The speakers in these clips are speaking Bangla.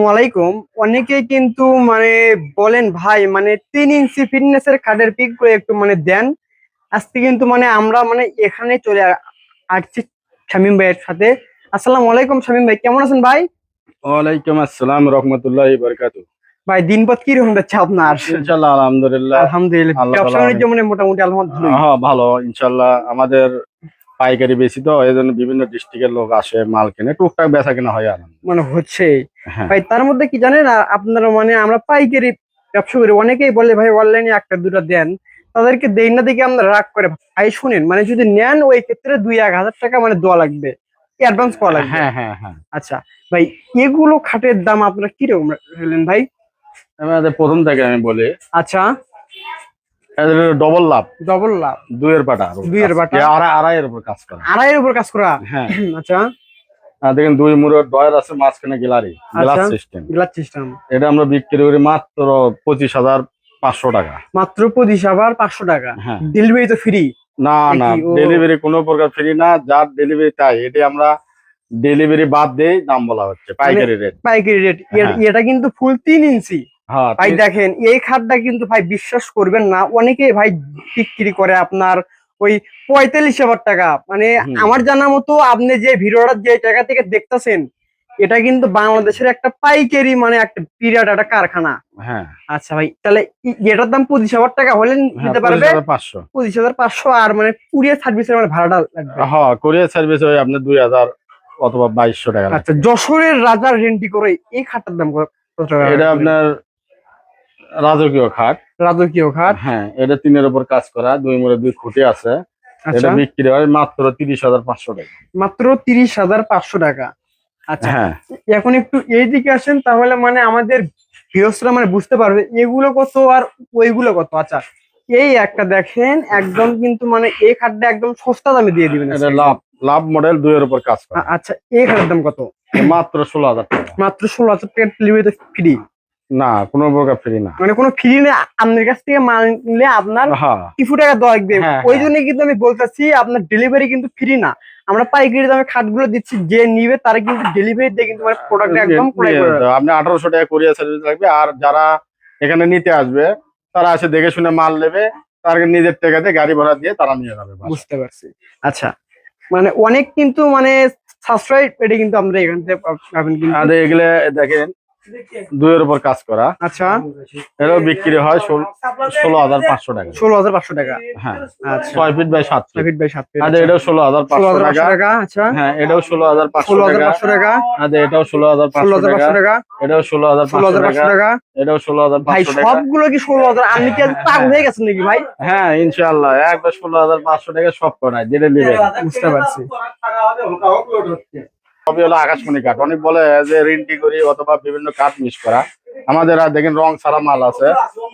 আসসালামু আলাইকুম। অনেকেই কিন্তু মানে বলেন ভাই মানে 3 ইঞ্চি ফিটনেসের খাটের পিক করে একটু মানে দেন। আজকে কিন্তু মানে আমরা মানে এখানে চলে আসছি শামীম ভাইয়ের সাথে। আসসালামু আলাইকুম শামীম ভাই, কেমন আছেন ভাই? ওয়ালাইকুম আসসালাম রহমতুল্লাহ বারকাতু। ভাই দিনপথ কি রকম যাচ্ছে আপনার? ইনশাল্লাহ আলহামদুলিল্লাহ। আলহামদুলিল্লাহ, আল্লাহ ব্যবসা তাআলা বাণিজ্য মানে মোটামুটি আলহামদুলিল্লাহ ভালোই। হ্যাঁ ভালো ইনশাল্লাহ। আমাদের পাইকারি বেশি তো এই জন্য বিভিন্ন ডিস্ট্রিক্টের লোক আসে মাল কিনে, টুকটাক বেচা কিনা হয় আর মানে হচ্ছে হ্যাঁ। ভাই, তার মধ্যে কি জানেন আপনারা মানে আমরা পাইকারি ব্যবসা করি, অনেকেই বলে ভাই অনলাইনে একটা দুটা দেন, তাদেরকে দেই না দেখে আমরা রাগ করে। ভাই শুনেন, মানে যদি নেন ওই ক্ষেত্রে 2-1 হাজার টাকা মানে দেওয়া লাগবে, অ্যাডভান্স করা লাগবে। হ্যাঁ হ্যাঁ হ্যাঁ। আচ্ছা ভাই, এগুলো খাটের দাম আপনারা কিরকম রাখলেন ভাই? আমাদের প্রথম থেকে আমি বলি, আচ্ছা, ডবল লাভ, ডবল লাভ, দুইয়ের পাটা, দুইয়ের বাটা, আড়াইয়ের উপর কাজ করে। আড়াইয়ের উপর কাজ করা। হ্যাঁ। আচ্ছা দেখেন দুই মুড়ের ডয়ার আছে, মাঝখানে গ্যালারি, গ্লাস আচ্ছা, সিস্টেম। Glass system. এটা আমরা বিক্রি করি মাত্র 25,500 টাকা। মাত্র 25,500 টাকা। হ্যাঁ। ডেলিভারি তো ফ্রি? না না, ডেলিভারি কোনো প্রকার ফ্রি না, যার ডেলিভারি তাই। এটি আমরা ডেলিভারি বাদ দিয়ে দাম বলা হচ্ছে পাইকারি রেট। পাইকারি রেট। হ্যাঁ এটা কিন্তু ফুল 3 ইঞ্চি। হ্যাঁ। ভাই দেখেন এই খাটটা কিন্তু ভাই বিশ্বাস করবেন না, অনেকে ভাই বিক্রি করে আপনার ওই 45,000 টাকা। মানে আমার জানা মতো আপনি যে ভিডিওটা যে জায়গা থেকে দেখতেছেন, এটা কিন্তু বাংলাদেশের একটা পাইকারি মানে একটা বিরাট একটা কারখানা। হ্যাঁ। আচ্ছা ভাই, তাহলে এটার দাম 25,000 টাকা হলে নিতে পারবে? 25,500। 25,500। আর মানে কুরিয়ার সার্ভিসের মানে ভাড়াটা লাগবে? হ্যাঁ, কোরিয়ার সার্ভিস ওই আপনার 2,000 অথবা 2,200 টাকা। আচ্ছা, যশোরের রাজার রেন্টি করে এই খাটটার দাম কত টাকা? এটা আপনার রাজকীয় খাট। রাজকীয় খাট। হ্যাঁ, এটা 3-এর উপর কাজ করা, 2 মুড়ে 2 খুঁটি আছে। এটা বিক্রি হয় মাত্র 30,500 টাকা। মাত্র 30,500 টাকা। আচ্ছা, হ্যাঁ। এখন একটু এইদিকে আসেন, তাহলে মানে আমাদের গৃহস্থরা মানে বুঝতে পারবে এগুলো কত আর ওইগুলো কত। আচ্ছা, এই একটা দেখেন একদম কিন্তু মানে এই খাটটা একদম সস্তা দামে দিয়ে দিবেন। এটা লাভ লাভ মডেল, 2-এর উপর কাজ করা। আচ্ছা, এই খাটের দাম কত? মাত্র 16,000 টাকা। মাত্র 16,000 টাকা। Delivery free? না, কোনো প্রকার ফ্রি না। মানে কোনো ফ্রি নেই, আপনার কাছ থেকে মাল নিলে আপনার কিছু টাকা দেওয়া লাগবে। ওই জন্য কিন্তু আমি বলতেছি আপনার ডেলিভারি কিন্তু ফ্রি না। আমরা পাইকারি দামে খাটগুলো দিচ্ছি, যে নিবে তারা কিন্তু ডেলিভারি দিয়ে কিন্তু মানে প্রোডাক্ট একদম ক্রয় করে। আপনি 1,800 টাকা কুরিয়ার সার্ভিস লাগবে, আর যারা এখানে নিতে আসবে তারা এসে দেখে শুনে মাল নেবে, তার নিজের টাকাতে গাড়ি ভাড়া দিয়ে তারা নিয়ে যাবে। বুঝতে পারছি। আচ্ছা, মানে অনেক কিন্তু মানে সাবস্ক্রাইব এটা কিন্তু আমরা এখান থেকে পাবেন কিন্তু। আর এগুলো দেখেন 2-এর উপর কাজ করা। আচ্ছা, এটাও বিক্রি হয় 16,500 টাকা। 16,500 টাকা। হ্যাঁ। আচ্ছা, 6 feet by 7 6 feet by 7 feet. আর এটাও 16,500 টাকা। আচ্ছা, হ্যাঁ, এটাও 16,500 টাকা। আর এটাও 16,500 টাকা। এটাও 16,500 টাকা। এটাও 16,500 ভাই টাকা। সবগুলো কি 16,000? আমি কি পাগল হয়ে গেছেন নাকি ভাই? হ্যাঁ ইনশাআল্লাহ, একবার 16,500 টাকা সব করায় যেটা নেবে। বুঝতে পারছি। সবই হলো আকাশমণি কাঠ। অনেক বলে যে রিন্টি করি অথবা বিভিন্ন কাঠ মিক্স করা, আমাদের আর দেখেন রং ছাড়া মাল আছে।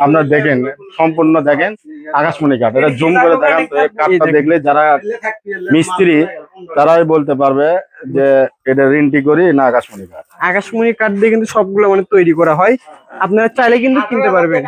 আপনার দেখেন সম্পূর্ণ দেখেন আকাশমণি কাঠ। এটা জুম করে দেখেন তো, কাঠটা দেখলে যারা মিস্ত্রি তারাই বলতে পারবে যে এটা রিন্টি করি না আকাশমণি কাঠ। আকাশমণি কাঠ দিয়ে কিন্তু সবগুলো মানে তৈরি করা হয়, আপনারা চাইলে কিন্তু কিনতে পারবেন।